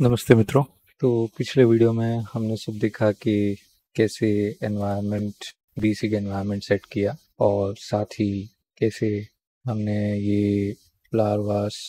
नमस्ते मित्रों। तो पिछले वीडियो में हमने सब देखा कि कैसे एनवायरनमेंट बेसिक एनवायरनमेंट सेट किया और साथ ही कैसे हमने ये फ्लावर वास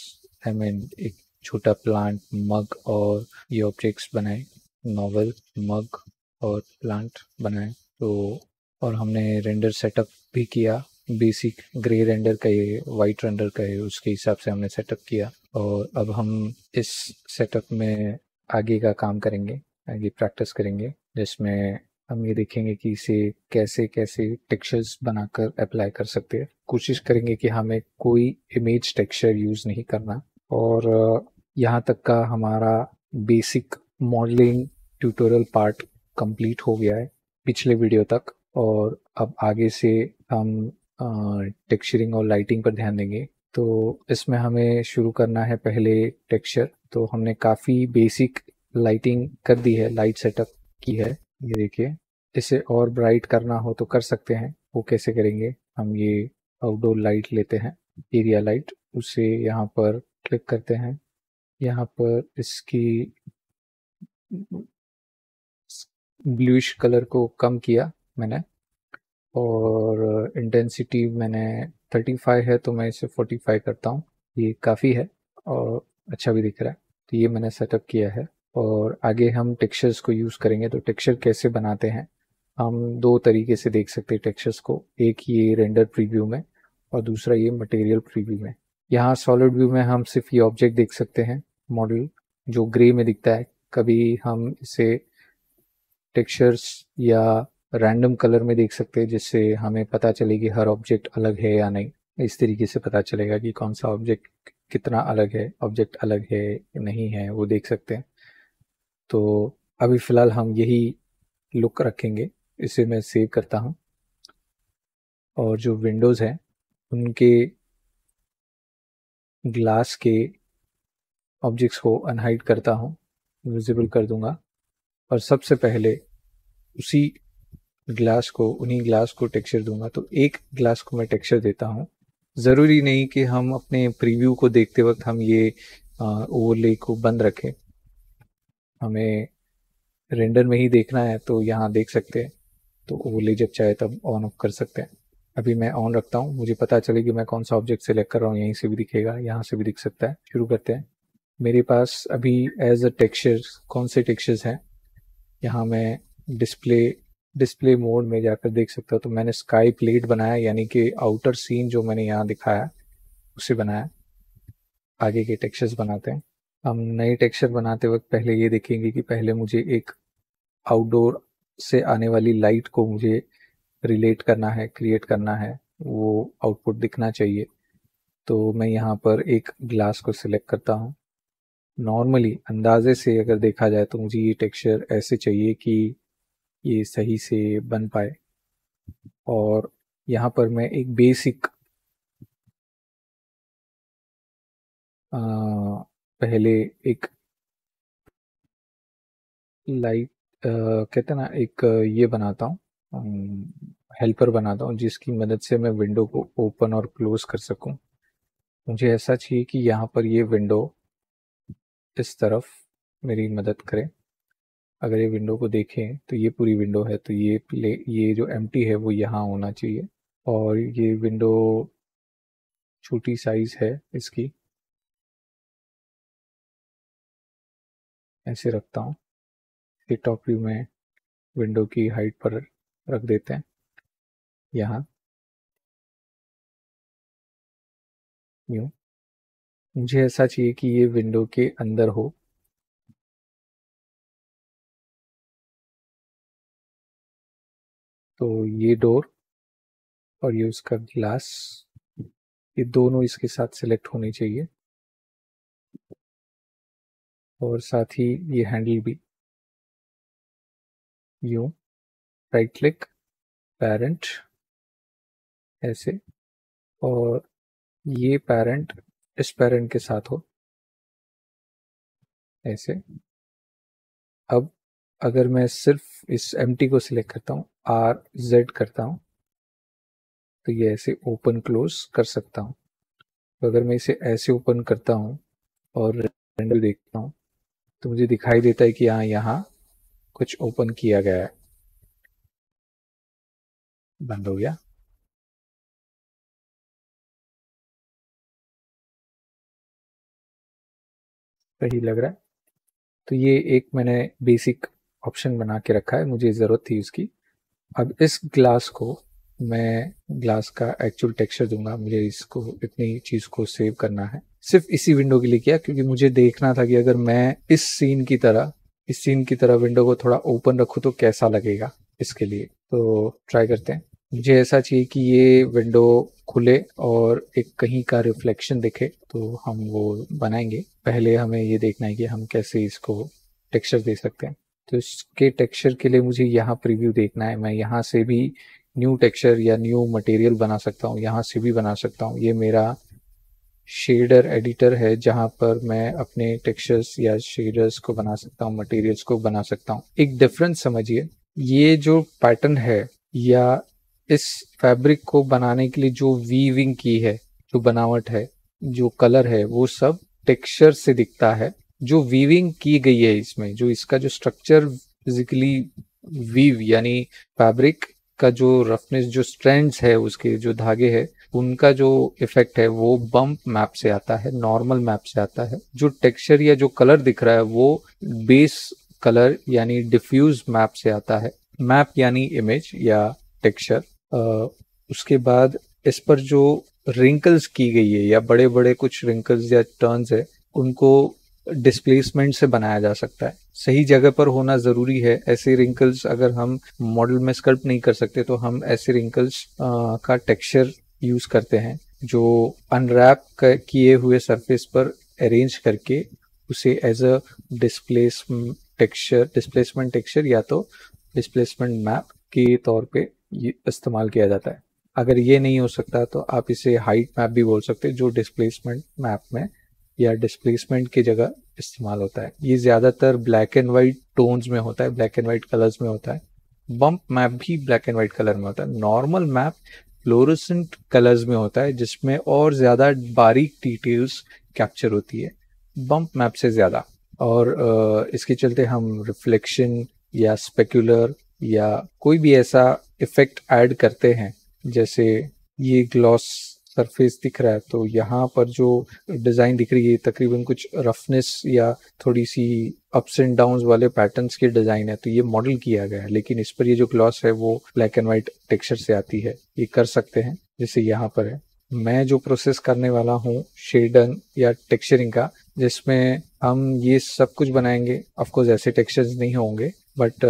एक छोटा प्लांट मग और ये ऑब्जेक्ट्स बनाए, नॉवल मग और प्लांट बनाए। तो और हमने रेंडर सेटअप भी किया, बेसिक ग्रे रेंडर का ये वाइट रेंडर का है, उसके हिसाब से हमने सेटअप किया। और अब हम इस सेटअप में आगे का काम करेंगे, आगे प्रैक्टिस करेंगे, जिसमें हम ये देखेंगे कि इसे कैसे कैसे टेक्सचर्स बनाकर अप्लाई कर सकते हैं। कोशिश करेंगे कि हमें कोई इमेज टेक्सचर यूज़ नहीं करना। और यहाँ तक का हमारा basic modelling tutorial part complete हो गया है पिछले वीडियो तक। और अब आगे से हम टेक्सचरिंग और लाइटिंग पर ध्यान देंगे। तो इसमें हमें शुरू करना है पहले टेक्सचर। तो हमने काफ़ी बेसिक लाइटिंग कर दी है, लाइट सेटअप की है। ये देखिए, इसे और ब्राइट करना हो तो कर सकते हैं। वो कैसे करेंगे, हम ये आउटडोर लाइट लेते हैं, एरिया लाइट, उसे यहाँ पर क्लिक करते हैं। यहाँ पर इसकी ब्लूइश कलर को कम किया मैंने, और इंटेंसिटी मैंने 35 है तो मैं इसे 45 करता हूँ। ये काफ़ी है और अच्छा भी दिख रहा है। तो ये मैंने सेटअप किया है। और आगे हम टेक्सचर्स को यूज़ करेंगे। तो टेक्सचर कैसे बनाते हैं, हम दो तरीके से देख सकते हैं टेक्सचर्स को। एक ये रेंडर प्रीव्यू में और दूसरा ये मटेरियल प्रीव्यू में। यहाँ सॉलिड व्यू में हम सिर्फ ये ऑब्जेक्ट देख सकते हैं, मॉडल जो ग्रे में दिखता है। कभी हम इसे टेक्सचर्स या रैंडम कलर में देख सकते हैं, जिससे हमें पता चले कि हर ऑब्जेक्ट अलग है या नहीं। इस तरीके से पता चलेगा कि कौन सा ऑब्जेक्ट कितना अलग है, ऑब्जेक्ट अलग है नहीं है, वो देख सकते हैं। तो अभी फ़िलहाल हम यही लुक रखेंगे। इसे मैं सेव करता हूँ और जो विंडोज़ हैं उनके ग्लास के ऑब्जेक्ट्स को अनहाइड करता हूँ, विजिबल कर दूंगा। और सबसे पहले उसी ग्लास को, उन्हीं ग्लास को टेक्सचर दूंगा। तो एक ग्लास को मैं टेक्सचर देता हूँ। ज़रूरी नहीं कि हम अपने प्रीव्यू को देखते वक्त हम ये ओवरले को बंद रखें। हमें रेंडर में ही देखना है तो यहाँ देख सकते हैं। तो ओवरले जब चाहे तब ऑन ऑफ कर सकते हैं। अभी मैं ऑन रखता हूँ, मुझे पता चले कि मैं कौन सा ऑब्जेक्ट सेलेक्ट कर रहा हूँ। यहीं से भी दिखेगा, यहाँ से भी दिख सकता है। शुरू करते हैं। मेरे पास अभी एज अ टेक्सचर कौन से टेक्सचर्स हैं, यहाँ मैं डिस्प्ले मोड में जाकर देख सकता हूँ। तो मैंने स्काई प्लेट बनाया, यानी कि आउटर सीन जो मैंने यहाँ दिखाया उसे बनाया। आगे के टेक्सचर्स बनाते हैं। हम नए टेक्सचर बनाते वक्त पहले ये देखेंगे कि पहले मुझे एक आउटडोर से आने वाली लाइट को मुझे रिलेट करना है, क्रिएट करना है, वो आउटपुट दिखना चाहिए। तो मैं यहाँ पर एक ग्लास को सिलेक्ट करता हूँ। नॉर्मली अंदाजे से अगर देखा जाए तो मुझे ये टेक्सचर ऐसे चाहिए कि ये सही से बन पाए। और यहाँ पर मैं एक बेसिक पहले एक लाइट कहते हैं ना, एक ये बनाता हूँ, हेल्पर बनाता हूँ, जिसकी मदद से मैं विंडो को ओपन और क्लोज कर सकूँ। मुझे ऐसा चाहिए कि यहाँ पर ये विंडो इस तरफ मेरी मदद करे। अगर ये विंडो को देखें तो ये पूरी विंडो है, तो ये जो एम्प्टी है वो यहाँ होना चाहिए। और ये विंडो छोटी साइज है इसकी, ऐसे रखता हूँ। ये टॉप व्यू में विंडो की हाइट पर रख देते हैं यहाँ, यूँ। मुझे ऐसा चाहिए कि ये विंडो के अंदर हो। तो ये डोर और ये उसका ग्लास, ये दोनों इसके साथ सिलेक्ट होने चाहिए। और साथ ही ये हैंडल भी, यूँ। राइट क्लिक, पेरेंट, ऐसे। और ये पेरेंट इस पेरेंट के साथ हो, ऐसे। अब अगर मैं सिर्फ इस एम्प्टी को सिलेक्ट करता हूँ, RZ करता हूँ, तो ये ऐसे ओपन क्लोज कर सकता हूँ। तो अगर मैं इसे ऐसे ओपन करता हूँ और रेंडर देखता हूँ तो मुझे दिखाई देता है कि हाँ यहाँ कुछ ओपन किया गया है। बंद हो गया। सही लग रहा है। तो ये एक मैंने बेसिक ऑप्शन बना के रखा है, मुझे ज़रूरत थी उसकी। अब इस ग्लास को मैं ग्लास का एक्चुअल टेक्सचर दूंगा। मुझे इसको इतनी चीज़ को सेव करना है सिर्फ इसी विंडो के लिए किया, क्योंकि मुझे देखना था कि अगर मैं इस सीन की तरह विंडो को थोड़ा ओपन रखूँ तो कैसा लगेगा। इसके लिए तो ट्राई करते हैं। मुझे ऐसा चाहिए कि ये विंडो खुले और एक कहीं का रिफ्लेक्शन दिखे, तो हम वो बनाएंगे। पहले हमें ये देखना है कि हम कैसे इसको टेक्सचर दे सकते हैं। तो इसके टेक्सचर के लिए मुझे यहाँ प्रीव्यू देखना है। मैं यहाँ से भी न्यू टेक्सचर या न्यू मटेरियल बना सकता हूँ, यहाँ से भी बना सकता हूँ। ये मेरा शेडर एडिटर है जहाँ पर मैं अपने टेक्सचर्स या शेडर्स को बना सकता हूँ, मटेरियल्स को बना सकता हूँ। एक डिफरेंस समझिए, ये जो पैटर्न है या इस फैब्रिक को बनाने के लिए जो वीविंग की है, जो बनावट है, जो कलर है, वो सब टेक्सचर से दिखता है। जो वीविंग की गई है इसमें, जो इसका जो स्ट्रक्चर फिजिकली वीव यानी फैब्रिक का जो रफनेस, जो स्ट्रैंड्स है, उसके जो धागे है, उनका जो इफेक्ट है वो बम्प मैप से आता है, नॉर्मल मैप से आता है। जो टेक्सचर या जो कलर दिख रहा है वो बेस कलर यानी डिफ्यूज मैप से आता है। मैप यानी इमेज या टेक्सचर। उसके बाद इस पर जो रिंकल्स की गई है या बड़े बड़े कुछ रिंकल्स या टर्न्स है, उनको डिस्प्लेसमेंट से बनाया जा सकता है। सही जगह पर होना जरूरी है। ऐसे रिंकल्स अगर हम मॉडल में स्कल्प्ट नहीं कर सकते तो हम ऐसे रिंकल्स का टेक्सचर यूज करते हैं, जो अनरैप किए हुए सरफेस पर अरेंज करके उसे एज अ डिस्प्लेसमेंट टेक्सचर या तो डिस्प्लेसमेंट मैप के तौर पे इस्तेमाल किया जाता है। अगर ये नहीं हो सकता तो आप इसे हाइट मैप भी बोल सकते हैं, जो डिस्प्लेसमेंट मैप में या डिस्प्लेसमेंट की जगह इस्तेमाल होता है। ये ज़्यादातर ब्लैक एंड वाइट टोन्स में होता है, ब्लैक एंड वाइट कलर्स में होता है। बम्प मैप भी ब्लैक एंड वाइट कलर में होता है। नॉर्मल मैप फ्लोरोसेंट कलर्स में होता है, जिसमें और ज़्यादा बारीक डिटेल्स कैप्चर होती है बम्प मैप से ज़्यादा। और इसके चलते हम रिफ्लेक्शन या स्पेक्युलर या कोई भी ऐसा इफेक्ट ऐड करते हैं, जैसे ये ग्लॉस सरफेस दिख रहा है तो यहाँ पर जो डिज़ाइन दिख रही है तकरीबन कुछ रफनेस या थोड़ी सी अप्स एंड डाउन्स वाले पैटर्न्स की डिज़ाइन है, तो ये मॉडल किया गया है। लेकिन इस पर ये जो ग्लॉस है वो ब्लैक एंड वाइट टेक्सचर से आती है। ये कर सकते हैं जैसे यहाँ पर है। मैं जो प्रोसेस करने वाला हूँ शेडन या टेक्सचरिंग का, जिसमें हम ये सब कुछ बनाएंगे। ऑफकोर्स ऐसे टेक्सचर्स नहीं होंगे, बट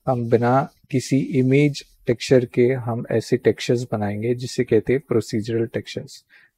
हम बिना किसी इमेज टेक्सचर के हम ऐसे टेक्सचर्स बनाएंगे जिसे कहते हैं प्रोसीजरल टेक्सचर्स,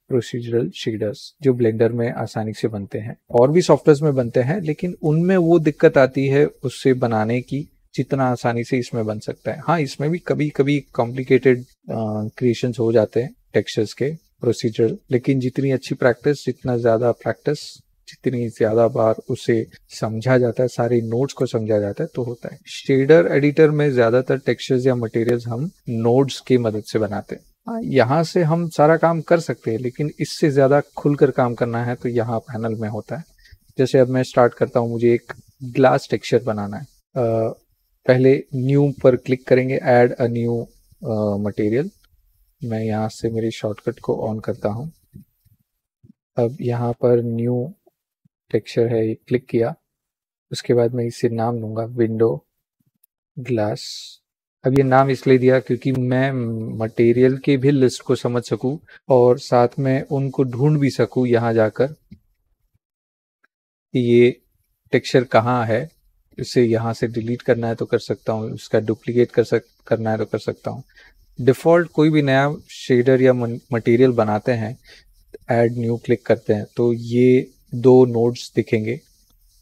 प्रोसीजरल शेडर्स, जो ब्लेंडर में आसानी से बनते हैं। और भी सॉफ्टवेयर में बनते हैं, लेकिन उनमें वो दिक्कत आती है उससे बनाने की जितना आसानी से इसमें बन सकता है। हाँ, इसमें भी कभी कभी कॉम्प्लिकेटेड क्रिएशंस हो जाते हैं टेक्सचर्स के प्रोसीजरल, लेकिन जितनी अच्छी प्रैक्टिस, जितना ज़्यादा प्रैक्टिस, जितनी ज़्यादा बार उसे समझा जाता है, सारे नोड्स को समझा जाता है, तो होता है। शेडर एडिटर में ज़्यादातर टेक्सचर्स या मटेरियल्स हम नोड्स की मदद से बनाते हैं। हाँ, यहाँ से हम सारा काम कर सकते हैं, लेकिन इससे ज़्यादा खुलकर काम करना है तो यहाँ पैनल में होता है। जैसे अब मैं स्टार्ट करता हूँ, मुझे एक ग्लास टेक्सचर बनाना है। पहले न्यू पर क्लिक करेंगे, ऐड अ न्यू मटेरियल। मैं यहाँ से मेरी शॉर्टकट को ऑन करता हूँ। अब यहाँ पर न्यू टेक्सचर है, ये क्लिक किया। उसके बाद मैं इसे नाम दूंगा विंडो ग्लास। अब ये नाम इसलिए दिया क्योंकि मैं मटेरियल के भी लिस्ट को समझ सकूं और साथ में उनको ढूंढ भी सकूं यहाँ जाकर कि ये टेक्सचर कहाँ है। इसे यहाँ से डिलीट करना है तो कर सकता हूँ, इसका डुप्लीकेट करना है तो कर सकता हूँ। डिफ़ॉल्ट कोई भी नया शेडर या मटेरियल बनाते हैं, ऐड न्यू क्लिक करते हैं तो ये दो नोड्स दिखेंगे।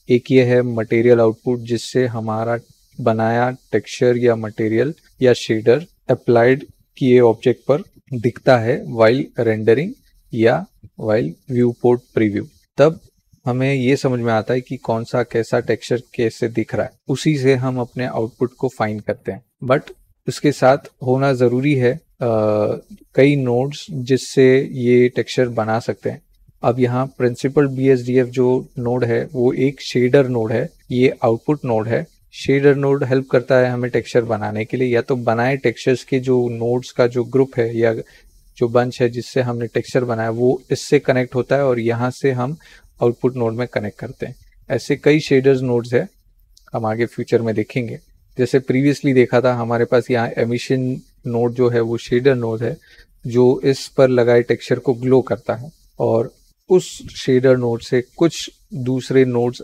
एक ये है मटेरियल आउटपुट, जिससे हमारा बनाया टेक्सचर या मटेरियल या शेडर अप्लाइड किए ऑब्जेक्ट पर दिखता है वाइल रेंडरिंग या वाइल व्यू पोर्ट प्रीव्यू। तब हमें ये समझ में आता है कि कौन सा कैसा टेक्सचर कैसे दिख रहा है, उसी से हम अपने आउटपुट को फाइंड करते हैं। बट उसके साथ होना ज़रूरी है कई नोड्स जिससे ये टेक्सचर बना सकते हैं। अब यहाँ प्रिंसिपल BSDF जो नोड है वो एक शेडर नोड है, ये आउटपुट नोड है। शेडर नोड हेल्प करता है हमें टेक्सचर बनाने के लिए, या तो बनाए टेक्सचर्स के जो नोड्स का जो ग्रुप है या जो बंच है जिससे हमने टेक्सचर बनाया वो इससे कनेक्ट होता है और यहाँ से हम आउटपुट नोड में कनेक्ट करते हैं। ऐसे कई शेडर्स नोड्स है, हम आगे फ्यूचर में देखेंगे। जैसे प्रीवियसली देखा था हमारे पास यहाँ एमिशन नोड जो है वो शेडर नोड है जो इस पर लगाए टेक्सचर को ग्लो करता है, और उस शेडर नोड से कुछ दूसरे नोड्स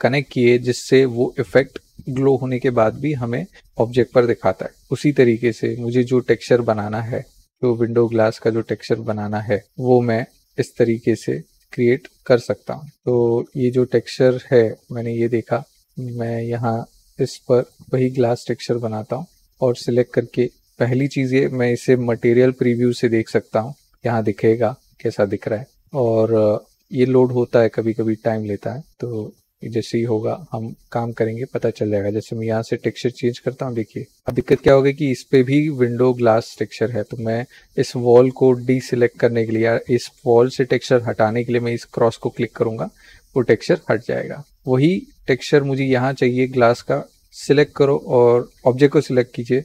कनेक्ट किए जिससे वो इफेक्ट ग्लो होने के बाद भी हमें ऑब्जेक्ट पर दिखाता है। उसी तरीके से मुझे जो टेक्सचर बनाना है, जो विंडो ग्लास का जो टेक्सचर बनाना है वो मैं इस तरीके से क्रिएट कर सकता हूँ। तो ये जो टेक्सचर है मैंने ये देखा, मैं यहाँ इस पर वही ग्लास टेक्सचर बनाता हूँ और सिलेक्ट करके पहली चीज़ ये मैं इसे मटेरियल प्रीव्यू से देख सकता हूँ, यहाँ दिखेगा कैसा दिख रहा है। और ये लोड होता है, कभी कभी टाइम लेता है, तो जैसे ही होगा हम काम करेंगे पता चल जाएगा। जैसे मैं यहाँ से टेक्सचर चेंज करता हूँ, देखिए अब दिक्कत क्या होगी कि इस पे भी विंडो ग्लास टेक्सचर है, तो मैं इस वॉल को डीसिलेक्ट करने के लिए या इस वॉल से टेक्सचर हटाने के लिए मैं इस क्रॉस को क्लिक करूंगा, वो टेक्सचर हट जाएगा। वही टेक्सचर मुझे यहाँ चाहिए ग्लास का, सिलेक्ट करो और ऑब्जेक्ट को सिलेक्ट कीजिए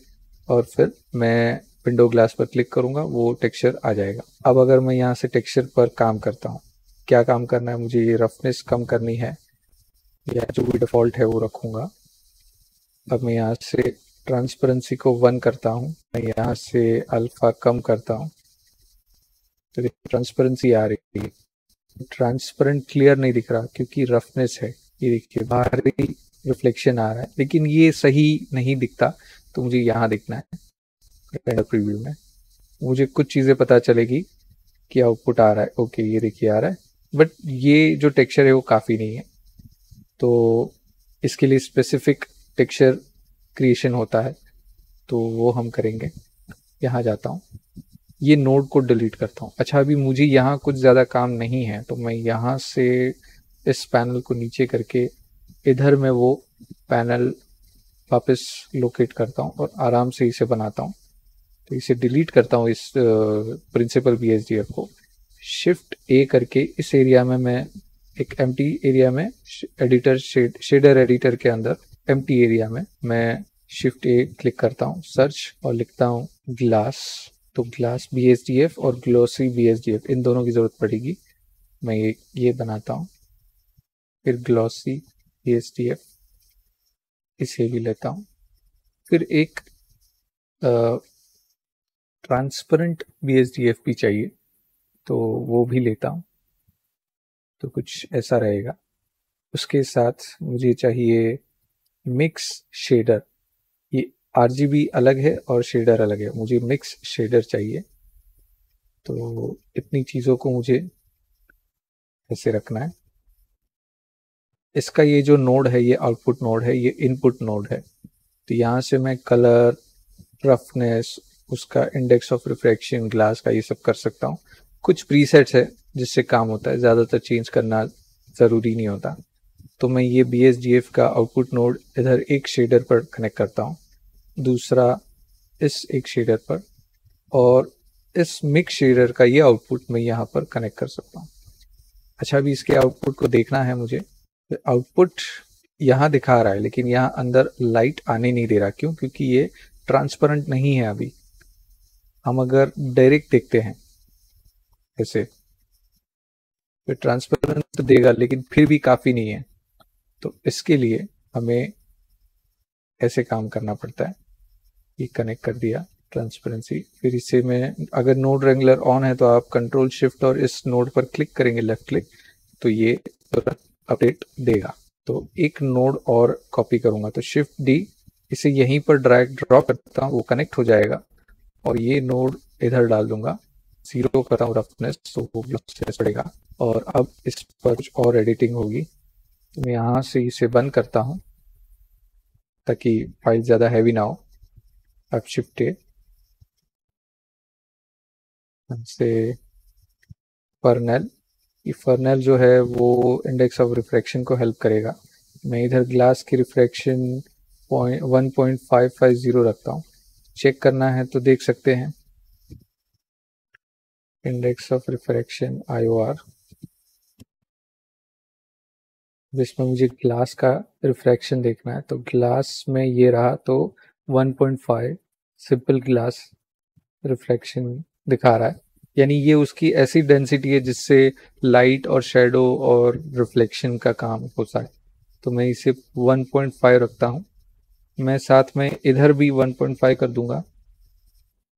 और फिर मैं विंडो ग्लास पर क्लिक करूंगा, वो टेक्सचर आ जाएगा। अब अगर मैं यहाँ से टेक्सचर पर काम करता हूँ, क्या काम करना है मुझे, ये रफनेस कम करनी है या जो भी डिफ़ॉल्ट है वो रखूँगा। अब मैं यहाँ से ट्रांसपेरेंसी को 1 करता हूँ, मैं यहाँ से अल्फ़ा कम करता हूँ, तो देखिए ट्रांसपेरेंसी आ रही है। ट्रांसपेरेंट क्लियर नहीं दिख रहा क्योंकि रफनेस है, ये देखिए बाहरी रिफ्लेक्शन आ रहा है, लेकिन ये सही नहीं दिखता, तो मुझे यहाँ दिखना है रेंडर प्रीव्यू में। मुझे कुछ चीज़ें पता चलेगी कि आउटपुट आ रहा है, ओके ये देखिए आ रहा है, बट ये जो टेक्सचर है वो काफ़ी नहीं है, तो इसके लिए स्पेसिफिक टेक्सचर क्रिएशन होता है, तो वो हम करेंगे। यहाँ जाता हूँ, ये नोड को डिलीट करता हूँ। अच्छा अभी मुझे यहाँ कुछ ज़्यादा काम नहीं है, तो मैं यहाँ से इस पैनल को नीचे करके इधर मैं वो पैनल वापस लोकेट करता हूँ और आराम से इसे बनाता हूँ। तो इसे डिलीट करता हूँ, इस प्रिंसिपल BSDF को। शिफ्ट A करके इस एरिया में मैं एक एम्प्टी एरिया में एडिटर शेडर एडिटर के अंदर एम्प्टी एरिया में मैं शिफ्ट A क्लिक करता हूँ, सर्च और लिखता हूँ ग्लास। तो ग्लास BSDF और ग्लोसी BSDF इन दोनों की ज़रूरत पड़ेगी। मैं ये बनाता हूँ, फिर ग्लोसी BSDF इसे भी लेता हूँ, फिर एक ट्रांसपेरेंट BSDF भी चाहिए तो वो भी लेता हूँ, तो कुछ ऐसा रहेगा। उसके साथ मुझे चाहिए मिक्स शेडर, ये RGB अलग है और शेडर अलग है, मुझे मिक्स शेडर चाहिए। तो इतनी चीज़ों को मुझे ऐसे रखना है। इसका ये जो नोड है ये आउटपुट नोड है, ये इनपुट नोड है, तो यहाँ से मैं कलर, रफनेस, उसका इंडेक्स ऑफ रिफ्रैक्शन ग्लास का ये सब कर सकता हूँ। कुछ प्रीसेट्स है जिससे काम होता है, ज़्यादातर चेंज करना ज़रूरी नहीं होता। तो मैं ये BSDF का आउटपुट नोड इधर एक शेडर पर कनेक्ट करता हूँ, दूसरा इस एक शेडर पर, और इस मिक्स शेडर का ये आउटपुट मैं यहाँ पर कनेक्ट कर सकता हूँ। अच्छा अभी इसके आउटपुट को देखना है मुझे। आउटपुट यहाँ दिखा रहा है लेकिन यहाँ अंदर लाइट आने नहीं दे रहा, क्यों? क्योंकि ये ट्रांसपेरेंट नहीं है अभी। हम अगर डायरेक्ट देखते हैं ऐसे तो ट्रांसपेरेंट तो देगा लेकिन फिर भी काफ़ी नहीं है, तो इसके लिए हमें ऐसे काम करना पड़ता है। ये कनेक्ट कर दिया ट्रांसपेरेंसी, फिर इसे मैं अगर नोड रेंगुलर ऑन है तो आप कंट्रोल शिफ्ट और इस नोड पर क्लिक करेंगे लेफ्ट क्लिक, तो ये अपडेट देगा। तो एक नोड और कॉपी करूंगा, तो शिफ्ट D, इसे यहीं पर ड्रैग ड्रॉप करता हूँ, वो कनेक्ट हो जाएगा, और ये नोड इधर डाल दूंगा, 0 करता हूँ रफनेस, तो वो ग्लॉस पड़ेगा। और अब इस पर कुछ और एडिटिंग होगी, तो मैं यहाँ से इसे बंद करता हूँ ताकि फाइल ज़्यादा हैवी ना हो। अब शिफ्ट A से फर्नेल, ये फर्नेल जो है वो इंडेक्स ऑफ रिफ्रैक्शन को हेल्प करेगा। मैं इधर ग्लास की रिफ्रैक्शन 1.550 रखता हूँ, चेक करना है तो देख सकते हैं इंडेक्स ऑफ रिफ्रैक्शन IOR जिसमें मुझे ग्लास का रिफ्रैक्शन देखना है। तो ग्लास में ये रहा, तो 1.5 सिंपल ग्लास रिफ्लेक्शन दिखा रहा है, यानी ये उसकी ऐसी डेंसिटी है जिससे लाइट और शेडो और रिफ्लेक्शन का काम होता है। तो मैं इसे 1.5 रखता हूँ। मैं साथ में इधर भी 1.5 कर दूंगा।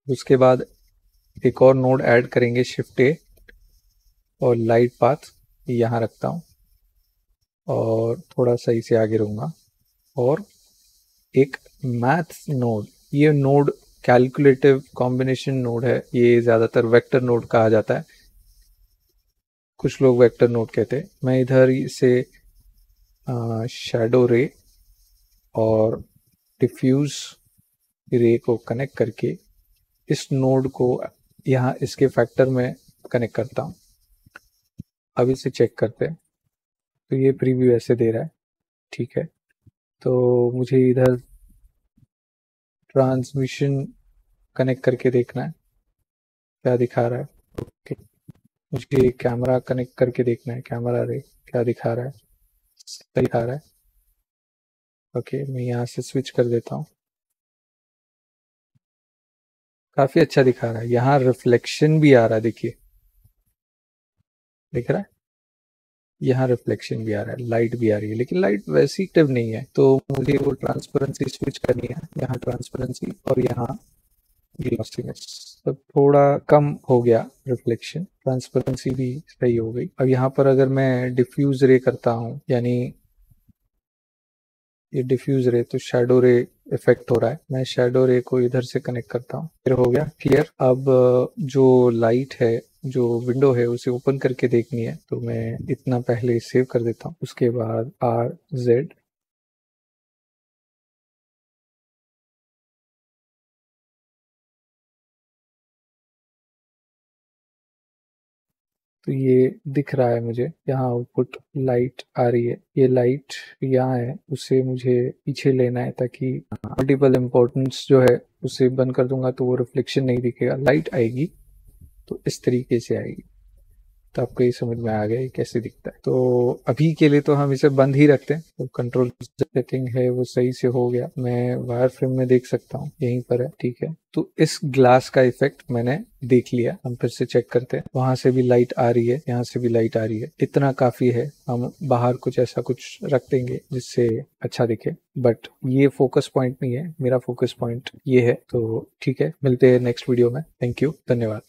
उसके बाद एक और नोड ऐड करेंगे, शिफ्ट ए, और लाइट पाथ यहाँ रखता हूँ और थोड़ा सा इसे आगे रहूँगा। और एक मैथ नोड, ये नोड कैलकुलेटिव कॉम्बिनेशन नोड है, ये ज़्यादातर वेक्टर नोड कहा जाता है, कुछ लोग वेक्टर नोड कहते हैं। मैं इधर इसे शैडो रे और डिफ्यूज रे को कनेक्ट करके इस नोड को यहाँ इसके फैक्टर में कनेक्ट करता हूँ। अब इसे चेक करते हैं। तो ये प्रीव्यू ऐसे दे रहा है, ठीक है। तो मुझे इधर ट्रांसमिशन कनेक्ट करके देखना है क्या दिखा रहा है। ओके, मुझे कैमरा कनेक्ट करके देखना है, कैमरा रे क्या दिखा रहा है, सही दिखा रहा है। ओके, मैं यहाँ से स्विच कर देता हूँ। काफी अच्छा दिखा रहा है, यहाँ रिफ्लेक्शन भी आ रहा है, देखिए दिख रहा है, यहाँ रिफ्लेक्शन भी आ रहा है, लाइट भी आ रही है, लेकिन लाइट वैसी एक्टिव नहीं है। तो मुझे वो ट्रांसपेरेंसी स्विच करनी है, यहाँ ट्रांसपेरेंसी और यहाँ ग्लॉसीनेस। तो थोड़ा कम हो गया रिफ्लेक्शन, ट्रांसपेरेंसी भी सही हो गई। अब यहाँ पर अगर मैं डिफ्यूज रे करता हूँ, यानी ये डिफ्यूज रे, तो शैडो रे इफेक्ट हो रहा है। मैं शैडो रे को इधर से कनेक्ट करता हूँ, फिर हो गया क्लियर। अब जो लाइट है, जो विंडो है, उसे ओपन करके देखनी है। तो मैं इतना पहले सेव कर देता हूँ, उसके बाद RZ, तो ये दिख रहा है मुझे, यहाँ आउटपुट लाइट आ रही है। ये लाइट यहाँ है, उसे मुझे पीछे लेना है ताकि मल्टीपल इम्पोर्टेंस जो है उसे बंद कर दूंगा तो वो रिफ्लेक्शन नहीं दिखेगा, लाइट आएगी तो इस तरीके से आएगी। तो आपको ये समझ में आ गया ये कैसे दिखता है। तो अभी के लिए तो हम इसे बंद ही रखते हैं। तो कंट्रोल सेटिंग है वो सही से हो गया, मैं वायर फ्रेम में देख सकता हूँ, यहीं पर है, ठीक है। तो इस ग्लास का इफेक्ट मैंने देख लिया। हम फिर से चेक करते हैं, वहां से भी लाइट आ रही है, यहाँ से भी लाइट आ रही है, इतना काफी है। हम बाहर कुछ ऐसा कुछ रख देंगे जिससे अच्छा दिखे, बट ये फोकस पॉइंट नहीं है, मेरा फोकस पॉइंट ये है। तो ठीक है, मिलते हैं नेक्स्ट वीडियो में। थैंक यू, धन्यवाद।